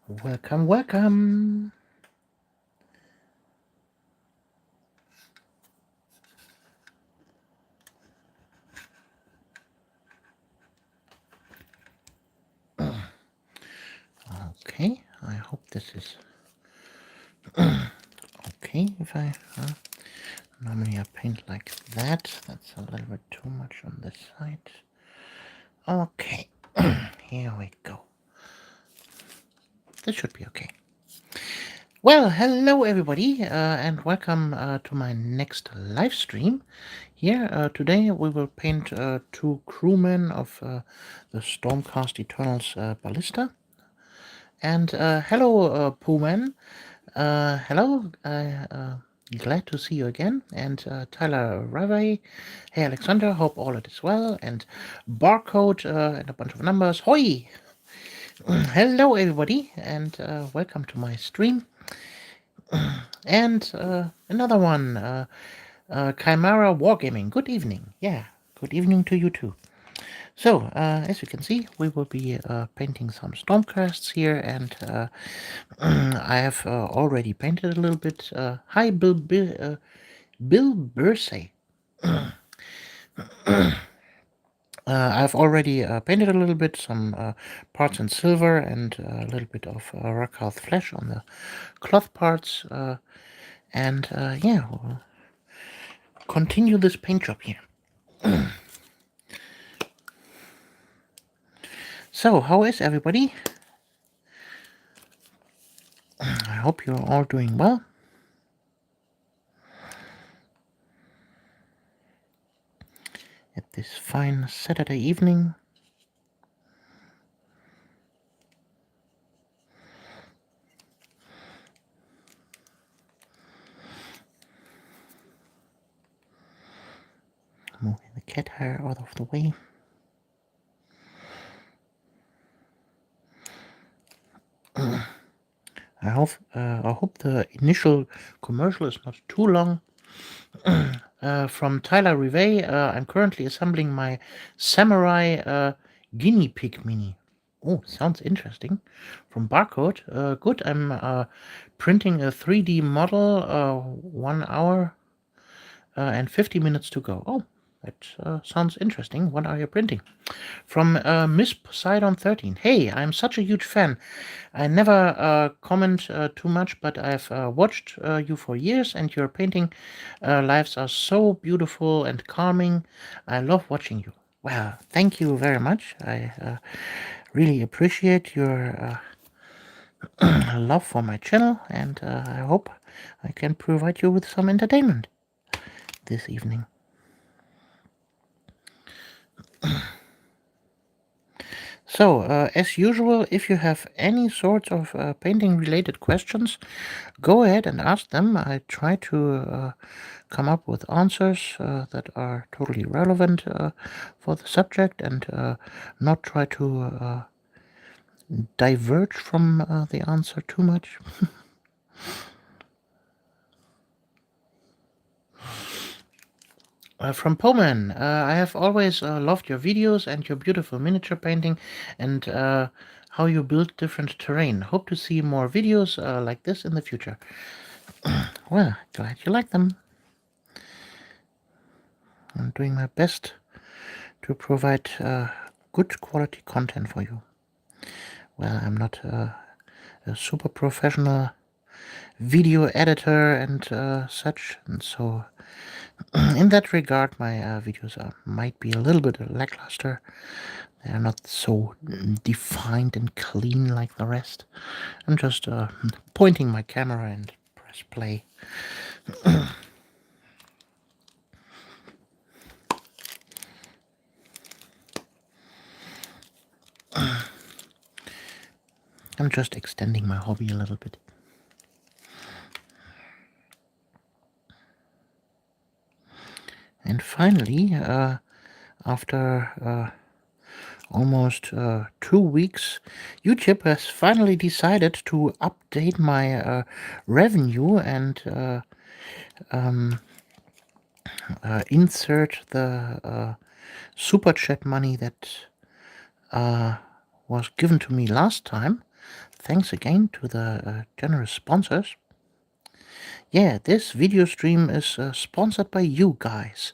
Welcome, welcome. Okay, I hope this is okay. If I normally I paint like that, that's a little bit too much on this side. Okay, here we go. This should be okay. Well, hello everybody, and welcome to my next live stream. Here today we will paint two crewmen of the Stormcast Eternals Ballista. And hello, Poohman. Hello. Glad to see you again. And Tyler Ravay. Hey, Alexander. Hope all is well. And Barcode and a bunch of numbers. Hoi! Hello, everybody, and welcome to my stream. And another one, Chimera Wargaming. Good evening. Yeah, good evening to you too. So, as you can see, we will be painting some Stormcasts here, and I have already painted a little bit. Hi, Bill Bursey. I've already painted a little bit, some parts in silver and a little bit of Rakarth flesh on the cloth parts. And yeah, we'll continue this paint job here. So, how is everybody? I hope you're all doing well. At this fine Saturday evening. Moving the cat hair out of the way. I hope the initial commercial is not too long. From Tyler Rivet, I'm currently assembling my Samurai Guinea Pig Mini. Oh, sounds interesting. From Barcode, good. I'm printing a 3D model, 1 hour and 50 minutes to go. Oh, that sounds interesting. What are you printing? From Miss Poseidon 13. Hey, I'm such a huge fan. I never comment too much, but I've watched you for years, and your painting lives are so beautiful and calming. I love watching you. Well, thank you very much. I really appreciate your love for my channel, and I hope I can provide you with some entertainment this evening. So, as usual, if you have any sorts of painting related questions, go ahead and ask them. I try to come up with answers that are totally relevant for the subject, and not try to diverge from the answer too much. From Poman, I have always loved your videos and your beautiful miniature painting, and how you build different terrain. Hope to see more videos like this in the future. Well, glad you like them. I'm doing my best to provide good quality content for you. Well, I'm not a super professional video editor and such, and so in that regard, my videos might be a little bit lackluster. They're not so defined and clean like the rest. I'm just pointing my camera and press play. I'm just extending my hobby a little bit. And finally, after almost 2 weeks, YouTube has finally decided to update my revenue and insert the super chat money that was given to me last time. Thanks again to the generous sponsors. Yeah, this video stream is sponsored by you guys,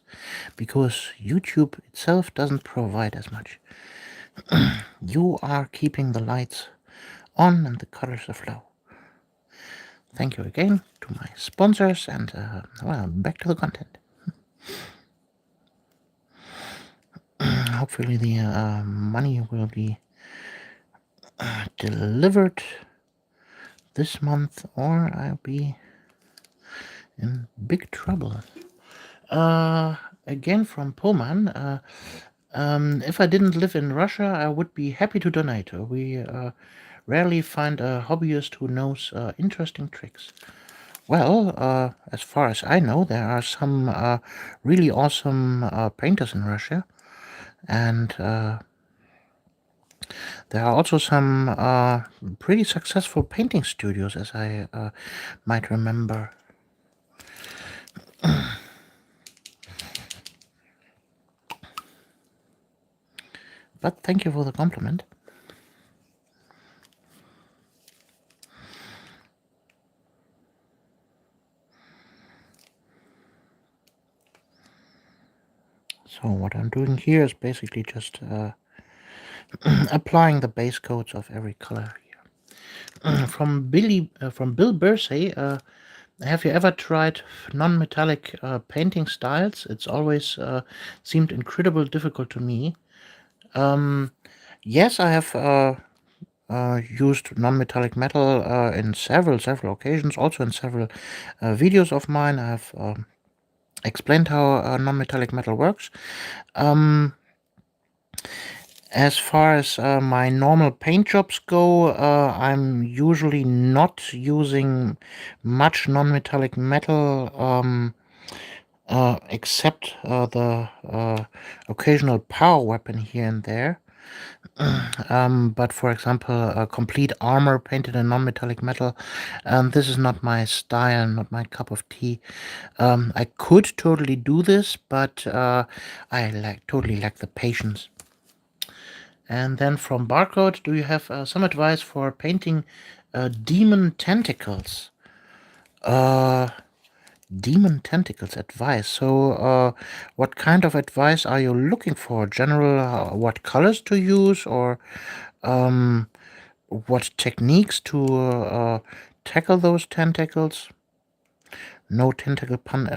because YouTube itself doesn't provide as much. You are keeping the lights on and the colors aflow. Thank you again to my sponsors, and well, back to the content. Hopefully the money will be delivered this month, or I'll be in big trouble. Again from Pullman. If I didn't live in Russia, I would be happy to donate. We rarely find a hobbyist who knows interesting tricks. Well, as far as I know, there are some really awesome painters in Russia, and there are also some pretty successful painting studios, as I might remember. But thank you for the compliment. So what I'm doing here is basically just applying the base coats of every color here. From Bill Bursey, have you ever tried non-metallic painting styles? It's always seemed incredibly difficult to me. Yes, I have used non-metallic metal in several occasions, also in several videos of mine. I have explained how non-metallic metal works. As far as my normal paint jobs go, I'm usually not using much non-metallic metal, except the occasional power weapon here and there. But for example, a complete armor painted in non-metallic metal, this is not my style, not my cup of tea. I could totally do this, but I totally lack the patience. And then from Barcode, do you have some advice for painting demon tentacles? Demon tentacles advice. So what kind of advice are you looking for? General, what colors to use, or what techniques to tackle those tentacles? No tentacle pun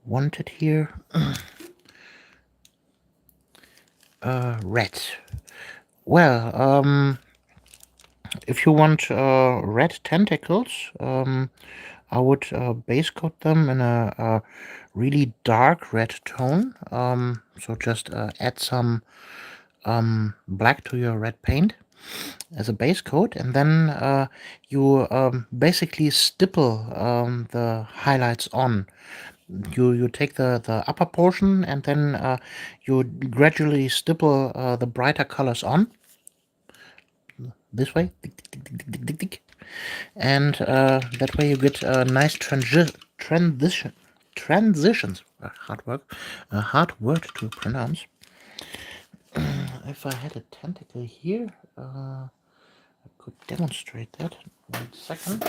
wanted here. Red. Well, if you want red tentacles, I would base coat them in a really dark red tone. So just add some black to your red paint as a base coat, and then you basically stipple the highlights on. You take the upper portion, and then you gradually stipple the brighter colors on this way, and that way you get a nice transitions. Hard word to pronounce. If I had a tentacle here, I could demonstrate that. 1 second.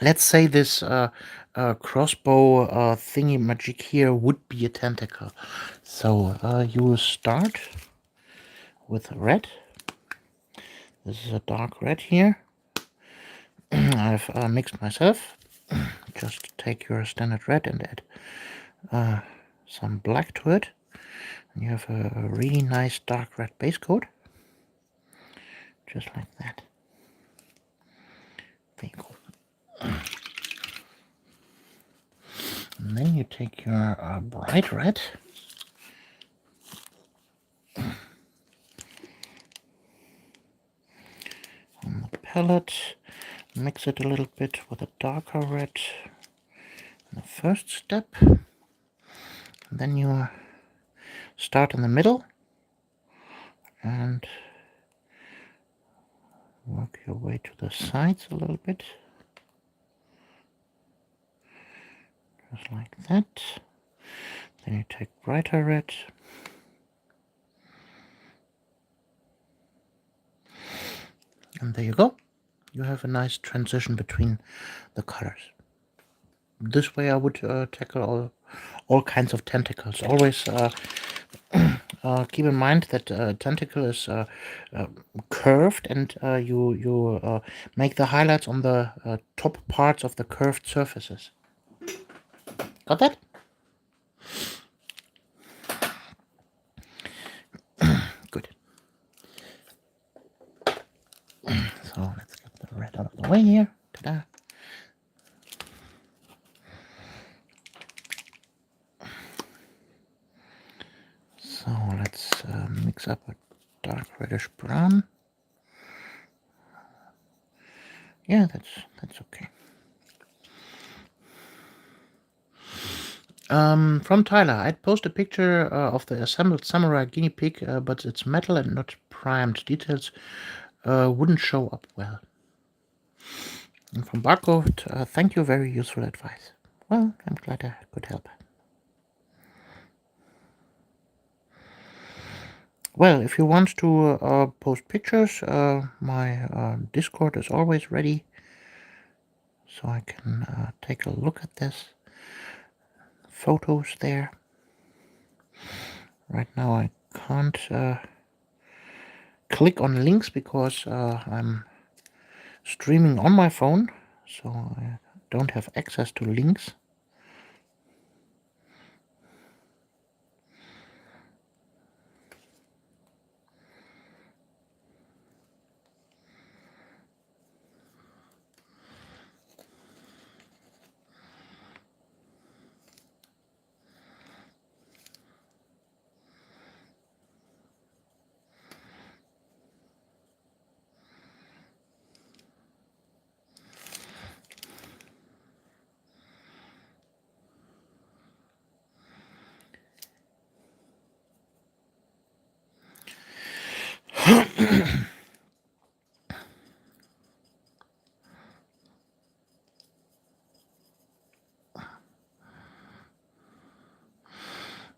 Let's say this crossbow thingy magic here would be a tentacle. So you start with red. This is a dark red here. I've mixed myself. Just take your standard red and add some black to it. And you have a really nice dark red base coat. Just like that. There you go. And then you take your bright red. On the palette, mix it a little bit with a darker red in the first step. And then you start in the middle and work your way to the sides a little bit. just like that. Then you take brighter red. And there you go. You have a nice transition between the colors. This way I would tackle all kinds of tentacles. Always keep in mind that tentacle is curved, and you make the highlights on the top parts of the curved surfaces. Got that? Good. So let's get the red out of the way here. Ta-da. So let's mix up a dark reddish brown. Yeah, that's okay. From Tyler, I'd post a picture of the assembled samurai guinea pig, but it's metal and not primed. Details wouldn't show up well. And from Barcode, thank you, very useful advice. Well, I'm glad I could help. Well, if you want to post pictures, my Discord is always ready, so I can take a look at this. Photos there. Right now I can't click on links because I'm streaming on my phone, so I don't have access to links.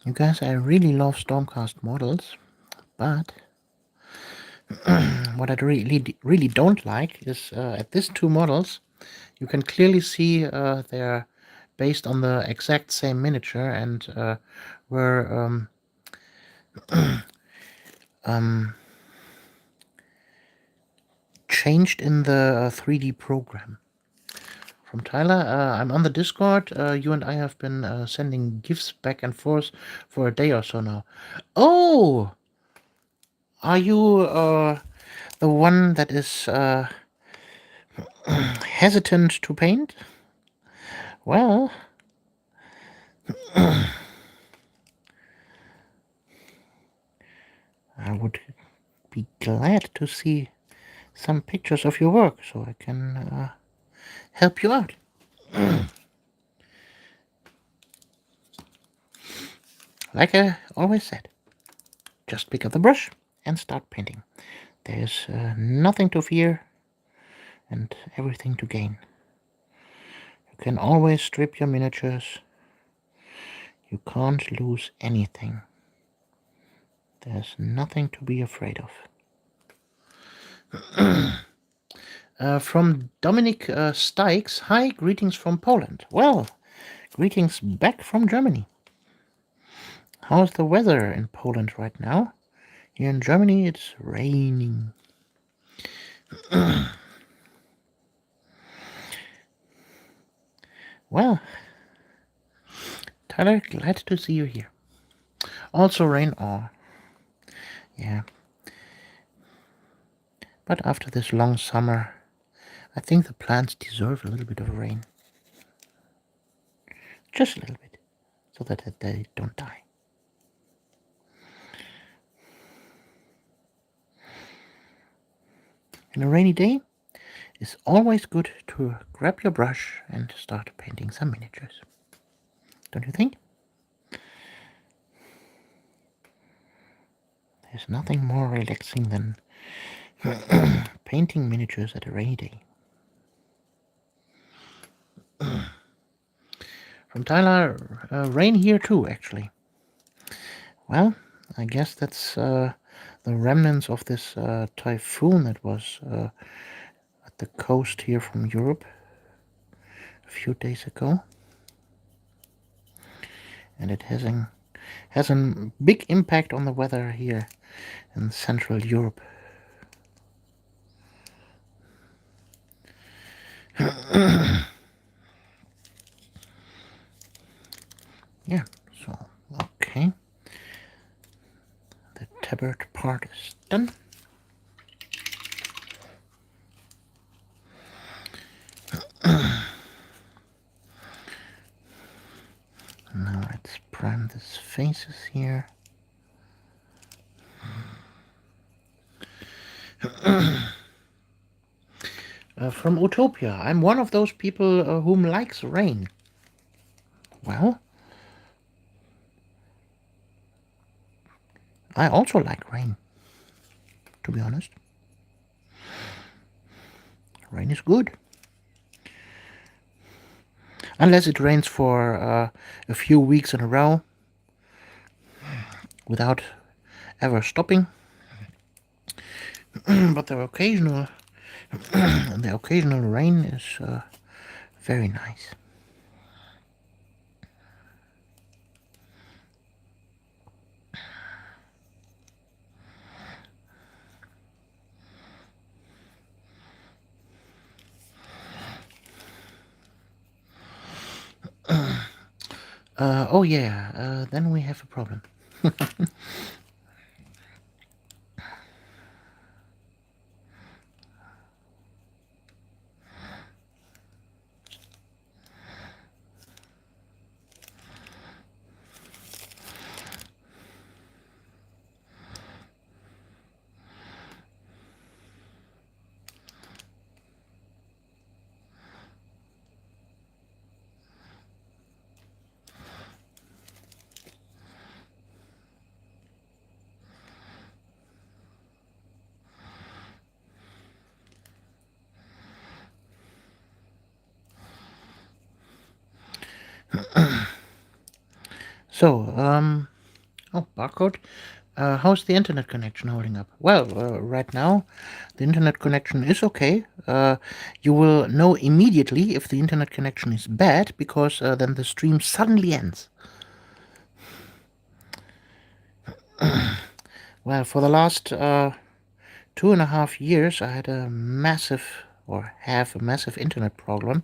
You guys, I really love Stormcast models, but what I really don't like is at these two models, you can clearly see they're based on the exact same miniature and were changed in the 3D program. From Tyler, I'm on the Discord. You and I have been sending GIFs back and forth for a day or so now. Oh! Are you the one that is hesitant to paint? Well, I would be glad to see some pictures of your work so I can help you out. Like I always said, just pick up the brush and start painting. There's nothing to fear and everything to gain. You can always strip your miniatures. You can't lose anything. There's nothing to be afraid of. From Dominic Stykes, hi, greetings from Poland. Well, greetings back from Germany. How's the weather in Poland right now? Here in Germany, it's raining. Well, Tyler, glad to see you here. Also rain, yeah. But after this long summer, I think the plants deserve a little bit of rain. Just a little bit, so that they don't die. And a rainy day, it's always good to grab your brush and start painting some miniatures. Don't you think? There's nothing more relaxing than painting miniatures at a rainy day. From From Tyler, rain here too, actually. Well, I guess that's the remnants of this typhoon that was at the coast here from Europe a few days ago. And it has a big impact on the weather here in Central Europe. Yeah, so, okay. The tabard part is done. Now let's prime these faces here. From Utopia, I'm one of those people whom likes rain. Well, I also like rain, to be honest. Rain is good. Unless it rains for a few weeks in a row without ever stopping. But the occasional rain is very nice. Oh yeah, then we have a problem. So, oh, barcode. How's the internet connection holding up? Well, right now, the internet connection is okay. You will know immediately if the internet connection is bad, because then the stream suddenly ends. Well, for the last 2.5 years, I had a massive, or have a massive internet problem,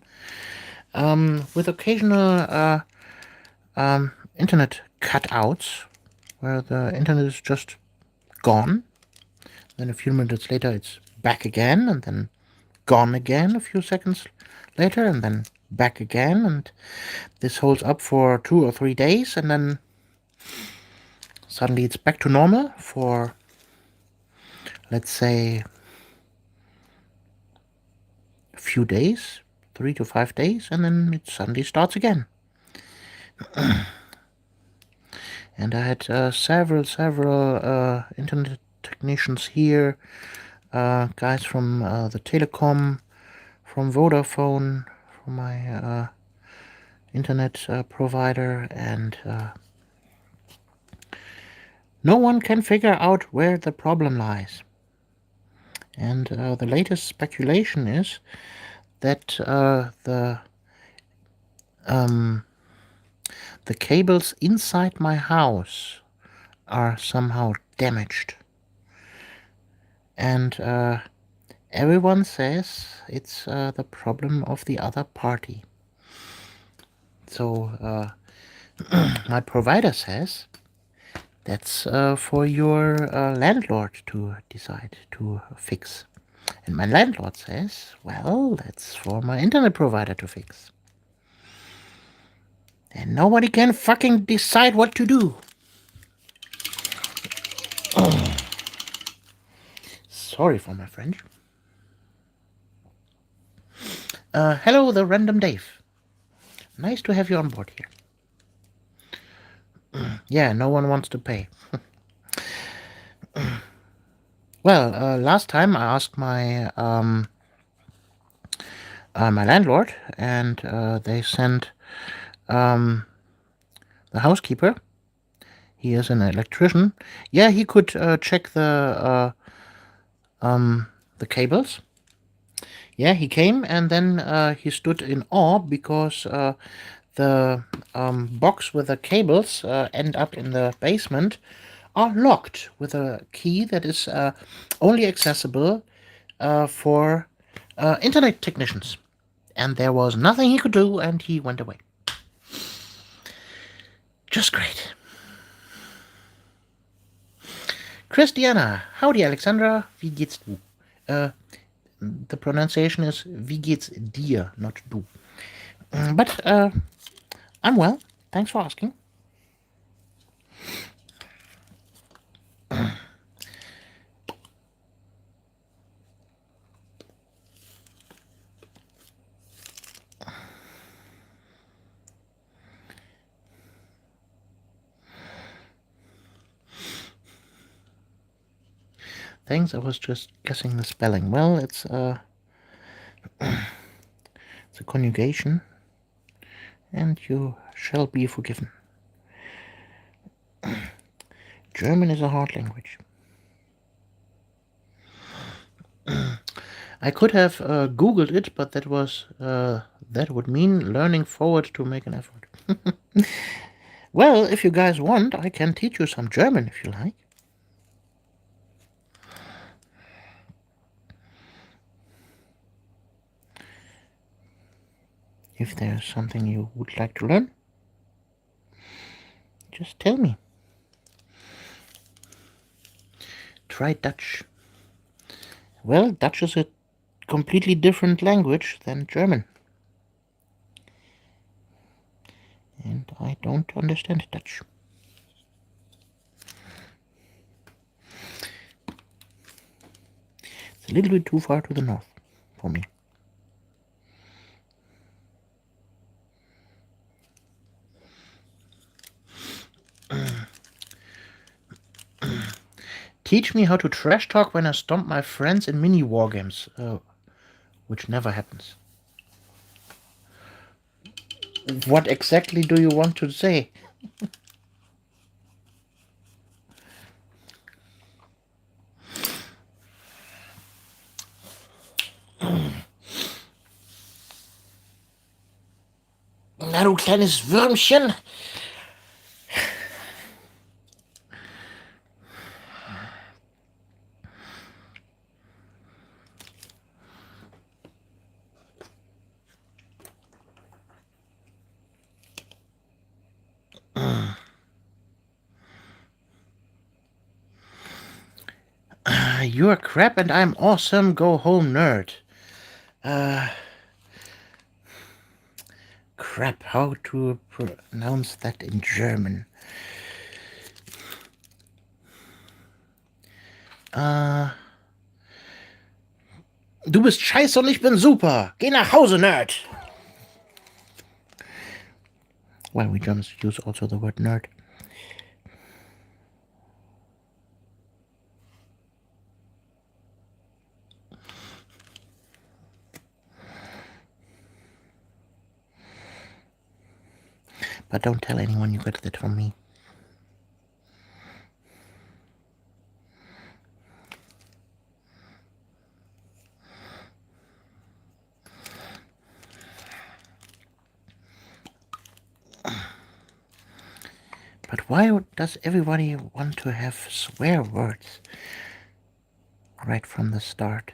with occasional internet cutouts, where the internet is just gone. Then a few minutes later, it's back again, and then gone again a few seconds later, and then back again. And this holds up for 2 or 3 days, and then suddenly it's back to normal for, let's say, a few days, 3 to 5 days, and then it suddenly starts again. And I had several internet technicians here, guys from the telecom, from Vodafone, from my internet provider, and no one can figure out where the problem lies. And the latest speculation is that the cables inside my house are somehow damaged. And everyone says it's the problem of the other party. So my provider says that's for your landlord to decide to fix. And my landlord says, well, that's for my internet provider to fix. And nobody can fucking decide what to do. Oh. Sorry for my French. Hello, the Random Dave. Nice to have you on board here. Yeah, no one wants to pay. Well, last time I asked my my landlord, and they sent The housekeeper, he is an electrician. Yeah, he could check the cables. Yeah, he came and then he stood in awe because the box with the cables end up in the basement are locked with a key that is only accessible for internet technicians. And there was nothing he could do, and he went away. Just great. Christiana, howdy Alexandra, wie geht's du? The pronunciation is wie geht's dir, not du. But I'm well, thanks for asking. Thanks, I was just guessing the spelling. Well, it's it's a conjugation, and you shall be forgiven. German is a hard language. I could have Googled it, but that would mean learning forward to make an effort. Well, if you guys want, I can teach you some German if you like. If there's something you would like to learn, just tell me. Try Dutch. Well, Dutch is a completely different language than German. And I don't understand Dutch. It's a little bit too far to the north for me. Teach me how to trash talk when I stomp my friends in mini war games, which never happens. What exactly do you want to say? Na, du kleines Würmchen. You're crap and I'm awesome. Go home, nerd. Crap. How to pronounce that in German? Du bist scheiße und ich bin super. Geh nach Hause, Nerd. Well, we Germans use also the word nerd. But don't tell anyone you got that from me. But why does everybody want to have swear words right from the start?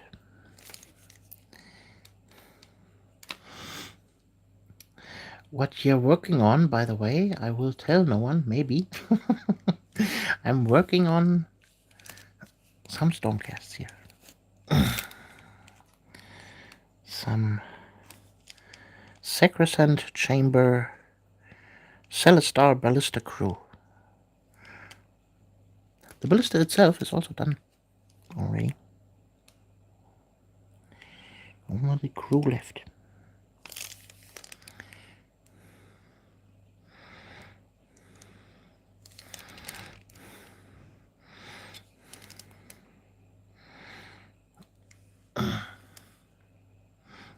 What you're working on, by the way, I will tell no one, maybe. I'm working on some Stormcasts here. Some Sacrosanct Chamber Celestar Ballista Crew. The ballista itself is also done already. Only the crew left.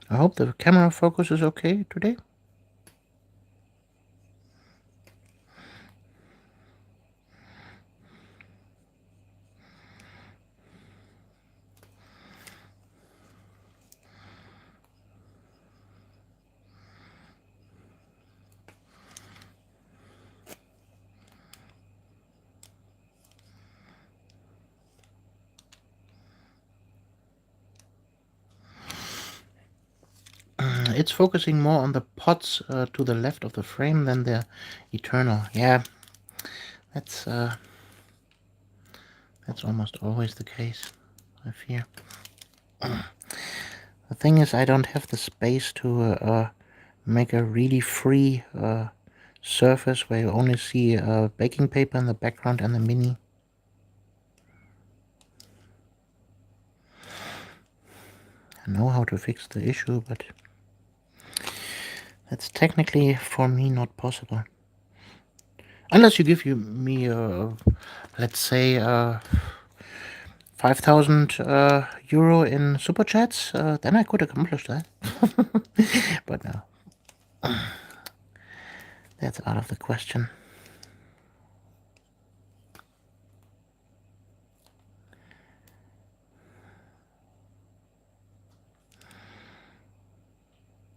I hope the camera focus is okay today. It's focusing more on the pots to the left of the frame than the Eternal. Yeah, that's almost always the case, I fear. The thing is, I don't have the space to make a really free surface where you only see baking paper in the background and the Mini. I know how to fix the issue, but that's technically for me not possible. Unless you give me, let's say, 5,000 euro in super chats, then I could accomplish that. But no, that's out of the question.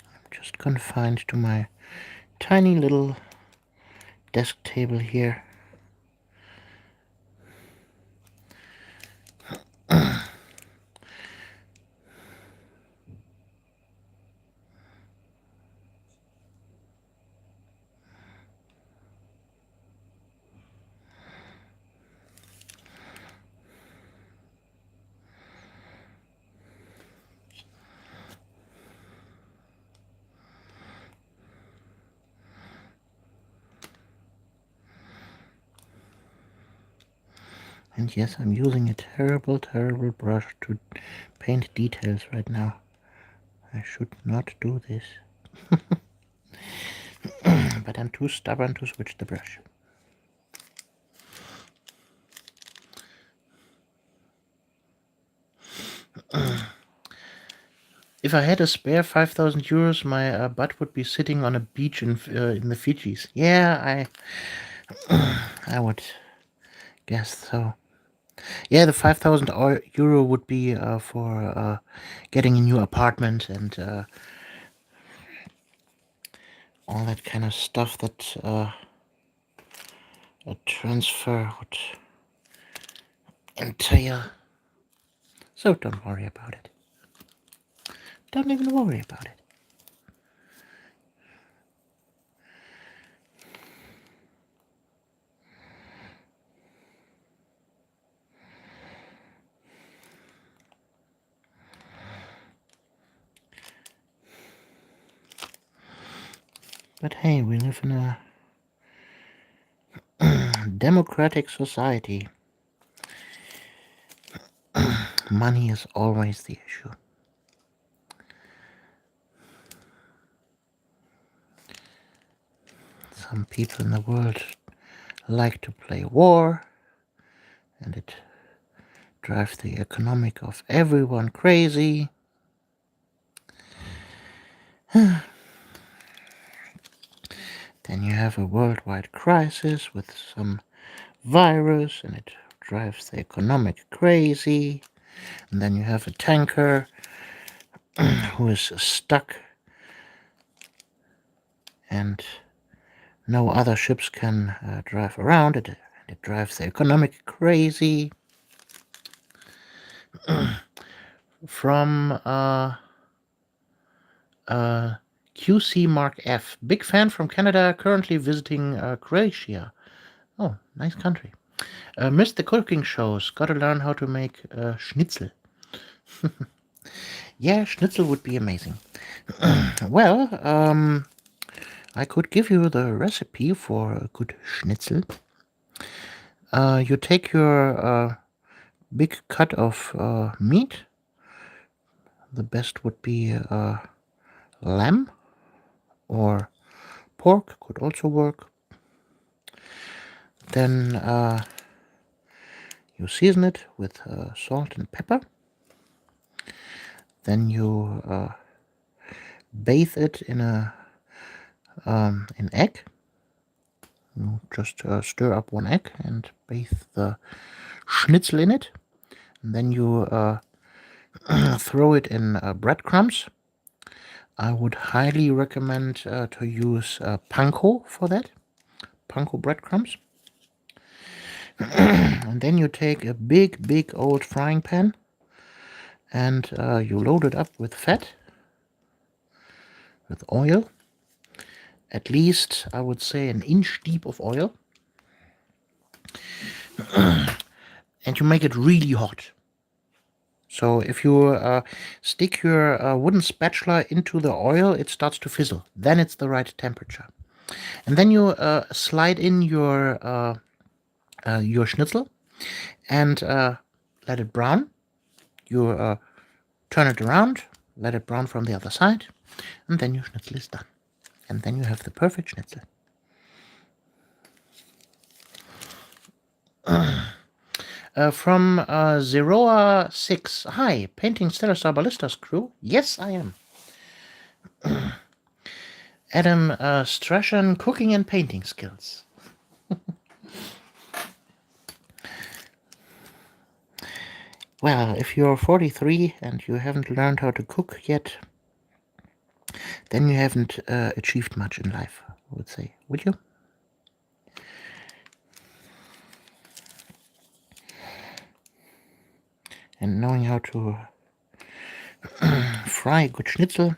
I'm just confined to my tiny little desk table here. And yes, I'm using a terrible, terrible brush to paint details right now. I should not do this. But I'm too stubborn to switch the brush. If I had a spare 5,000 euros, my butt would be sitting on a beach in the Fijis. Yeah, I would guess so. Yeah, the 5,000 euro would be for getting a new apartment and all that kind of stuff that a transfer would entail. So don't worry about it. Don't even worry about it. But hey, we live in a democratic society. Money is always the issue. Some people in the world like to play war, and it drives the economic of everyone crazy. Then you have a worldwide crisis with some virus, and it drives the economic crazy. And then you have a tanker who is stuck, and no other ships can drive around it. It drives the economic crazy. From QC Mark F. Big fan from Canada, currently visiting Croatia. Oh, nice country. Missed the cooking shows. Gotta learn how to make schnitzel. Yeah, schnitzel would be amazing. Well, I could give you the recipe for a good schnitzel. You take your big cut of meat. The best would be lamb or pork, could also work. Then you season it with salt and pepper. Then you bathe it in an egg. You just stir up one egg and bathe the schnitzel in it. And then you throw it in breadcrumbs. I would highly recommend to use panko for that. Panko breadcrumbs. And then you take a big old frying pan and you load it up with fat. with oil. At least, I would say, an inch deep of oil. And you make it really hot. So if you stick your wooden spatula into the oil, it starts to fizzle. Then it's the right temperature. And then you slide in your schnitzel and let it brown. You turn it around, let it brown from the other side, and then your schnitzel is done. And then you have the perfect schnitzel. From Zeroa 6. Hi, painting Stellar Star Ballistas crew. Yes, I am. Adam Strachan, cooking and painting skills. Well, if you're 43 and you haven't learned how to cook yet, then you haven't achieved much in life, I would say. Would you? And knowing how to fry a good schnitzel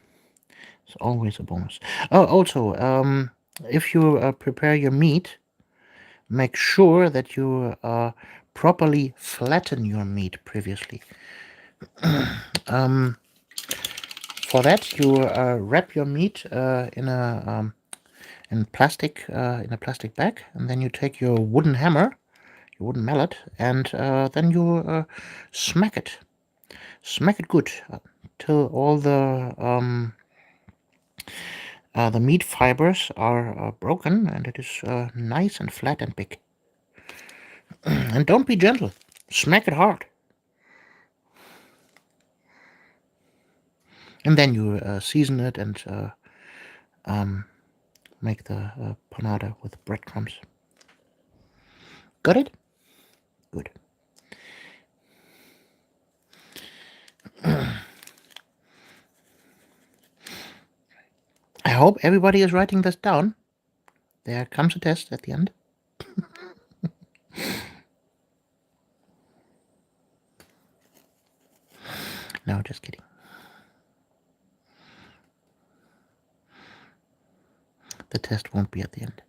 is always a bonus. Oh, also, if you prepare your meat, make sure that you properly flatten your meat previously. For that, you wrap your meat in a plastic bag, and then you take your wooden hammer, your wooden mallet, and then you smack it good till all the meat fibers are broken, and it is nice and flat and big. And don't be gentle. Smack it hard. And then you season it and make the panada with breadcrumbs. Got it? Good. I hope everybody is writing this down. There comes a test at the end. No, just kidding. The test won't be at the end.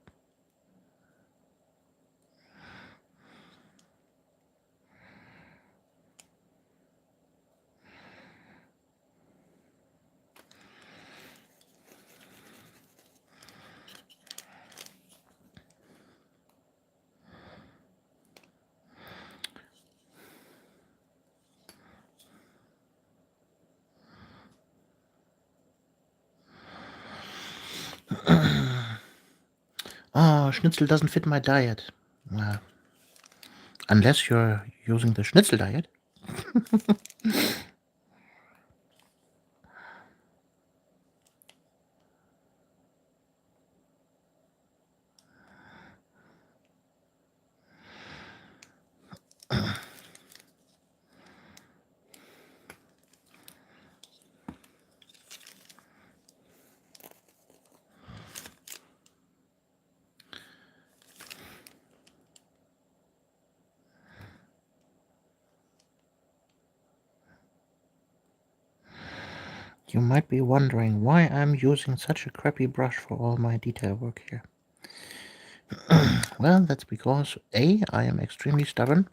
Oh, schnitzel doesn't fit my diet. Unless you're using the schnitzel diet. You might be wondering why I'm using such a crappy brush for all my detail work here. Well, that's because A, I am extremely stubborn.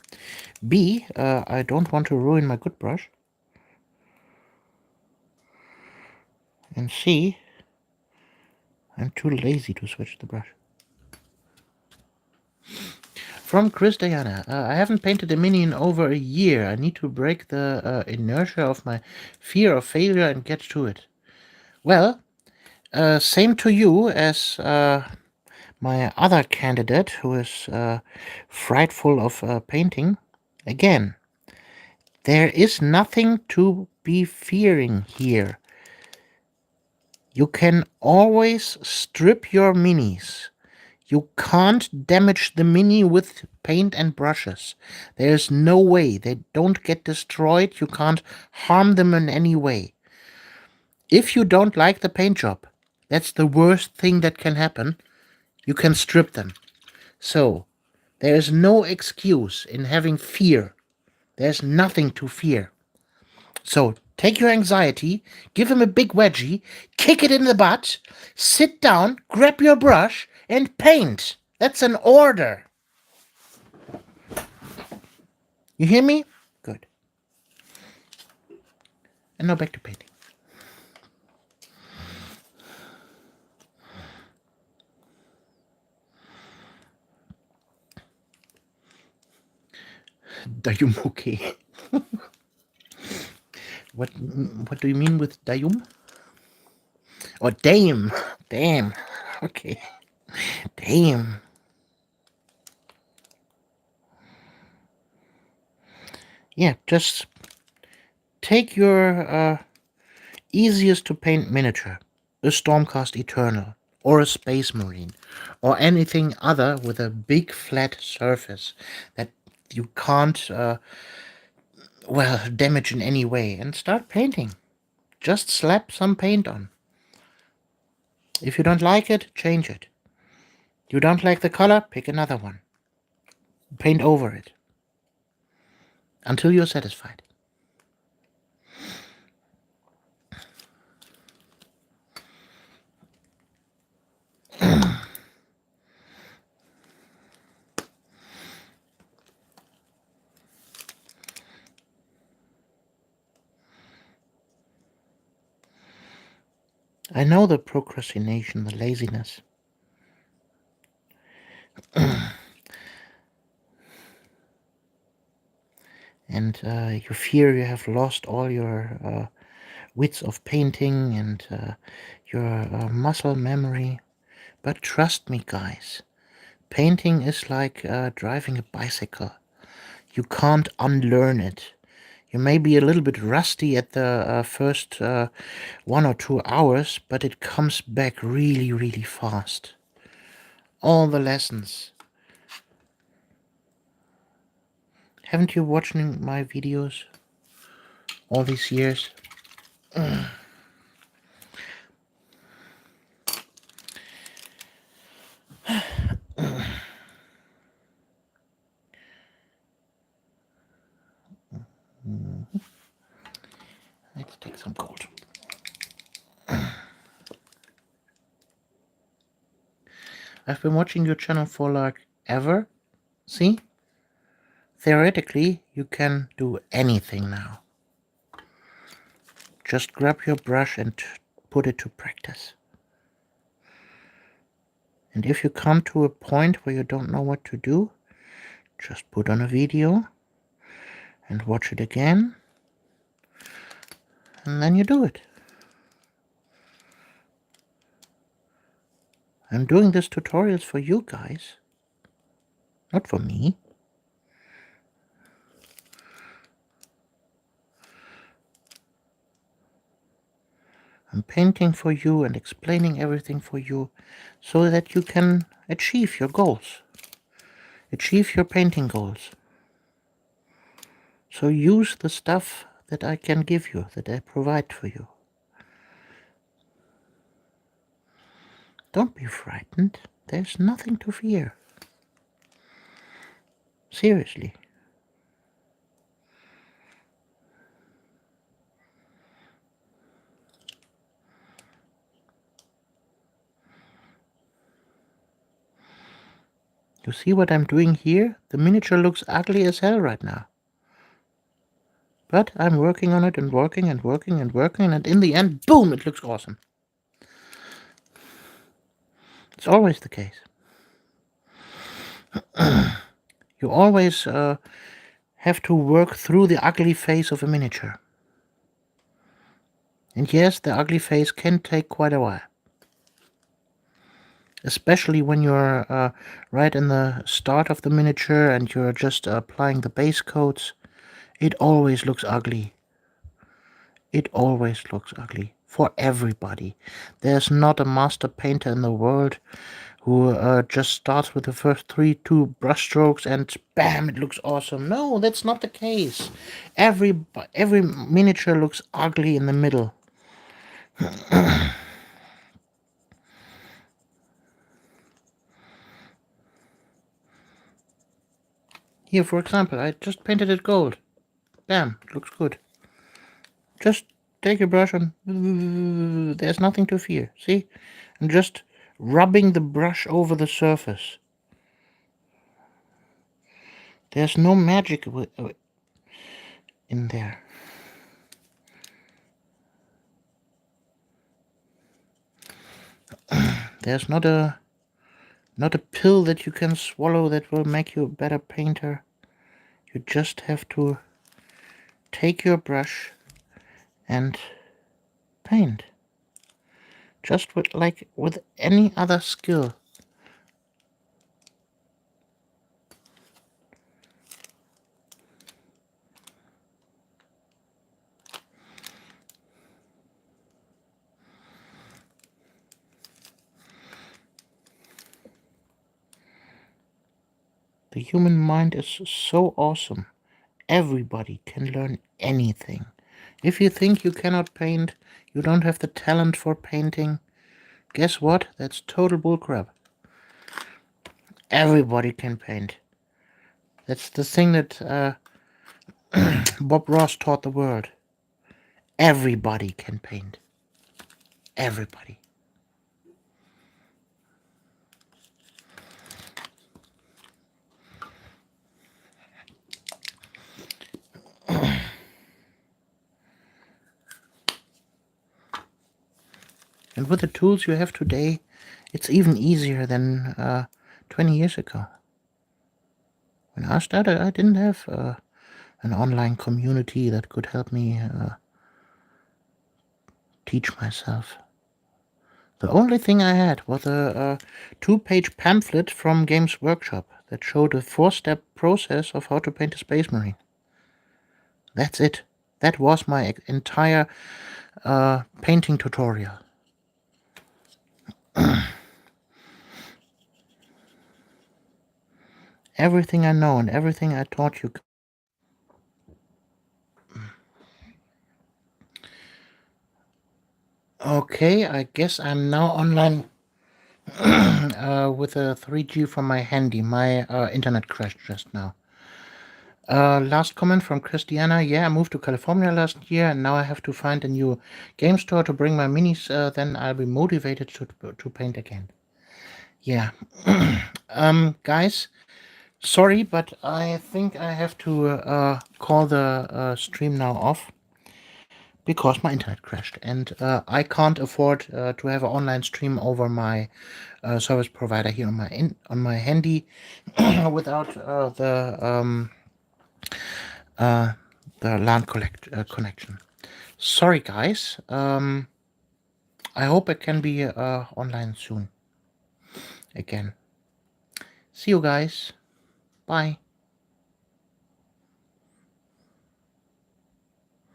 B, I don't want to ruin my good brush. And C, I'm too lazy to switch the brush. From Chris Diana, I haven't painted a mini in over a year. I need to break the inertia of my fear of failure and get to it. Well, same to you as my other candidate who is frightful of painting. Again, there is nothing to be fearing here. You can always strip your minis. You can't damage the mini with paint and brushes. There's no way. They don't get destroyed. You can't harm them in any way. If you don't like the paint job, that's the worst thing that can happen. You can strip them. So, there is no excuse in having fear. There's nothing to fear. So, Take your anxiety, give him a big wedgie, kick it in the butt, sit down, grab your brush, and paint. That's an order. You hear me? Good. And now back to painting. Dayum, okay. What do you mean with Dayum? Or Dame. Damn. Okay. Damn. Yeah, just take your easiest to paint miniature, a Stormcast Eternal, or a Space Marine, or anything other with a big flat surface that you can't, damage in any way, and start painting. Just slap some paint on. If you don't like it, change it. You don't like the color, pick another one. Paint over it. Until you're satisfied. I know the procrastination, the laziness. And you fear you have lost all your wits of painting and your muscle memory. But trust me, guys, painting is like driving a bicycle. You can't unlearn it. You may be a little bit rusty at the first 1 or 2 hours, but it comes back really, really fast. All the lessons. Haven't you watched my videos all these years? Let's take some gold. I've been watching your channel for like ever. See? Theoretically, you can do anything now. Just grab your brush and put it to practice. And if you come to a point where you don't know what to do, just put on a video and watch it again, and then you do it. I'm doing these tutorials for you guys, not for me. I'm painting for you and explaining everything for you so that you can achieve your goals. Achieve your painting goals. So use the stuff that I can give you, that I provide for you. Don't be frightened. There's nothing to fear. Seriously. You see what I'm doing here? The miniature looks ugly as hell right now. But I'm working on it and working and working and working, and in the end, boom, it looks awesome. It's always the case. You always have to work through the ugly face of a miniature. And yes, the ugly face can take quite a while. Especially when you're right in the start of the miniature and you're just applying the base coats. It always looks ugly. It always looks ugly. For everybody. There's not a master painter in the world who just starts with the first 2 brush strokes and bam, it looks awesome. No, that's not the case. Every miniature looks ugly in the middle. Here, for example, I just painted it gold. Bam, it looks good. Just take your brush and there's nothing to fear. See? And just rubbing the brush over the surface. There's no magic in there. There's not a pill that you can swallow that will make you a better painter. You just have to take your brush and paint. Just like with any other skill. The human mind is so awesome. Everybody can learn anything. If you think you cannot paint, you don't have the talent for painting, guess what? That's total bullcrap. Everybody can paint. That's the thing that Bob Ross taught the world. Everybody can paint. Everybody. And with the tools you have today, it's even easier than 20 years ago. When I started, I didn't have an online community that could help me teach myself. The only thing I had was a 2-page pamphlet from Games Workshop that showed a 4-step process of how to paint a Space Marine. That's it. That was my entire painting tutorial. Everything I know and everything I taught you. Okay, I guess I'm now online with a 3G from my handy. My internet crashed just now. Last comment from Christiana. Yeah, I moved to California last year, and now I have to find a new game store to bring my minis. Then I'll be motivated to paint again. Yeah. Guys, sorry, but I think I have to call the stream now off because my internet crashed, and I can't afford to have an online stream over my service provider here on my handy without the LAN connection. Sorry, guys. I hope it can be online soon again. See you guys. Bye.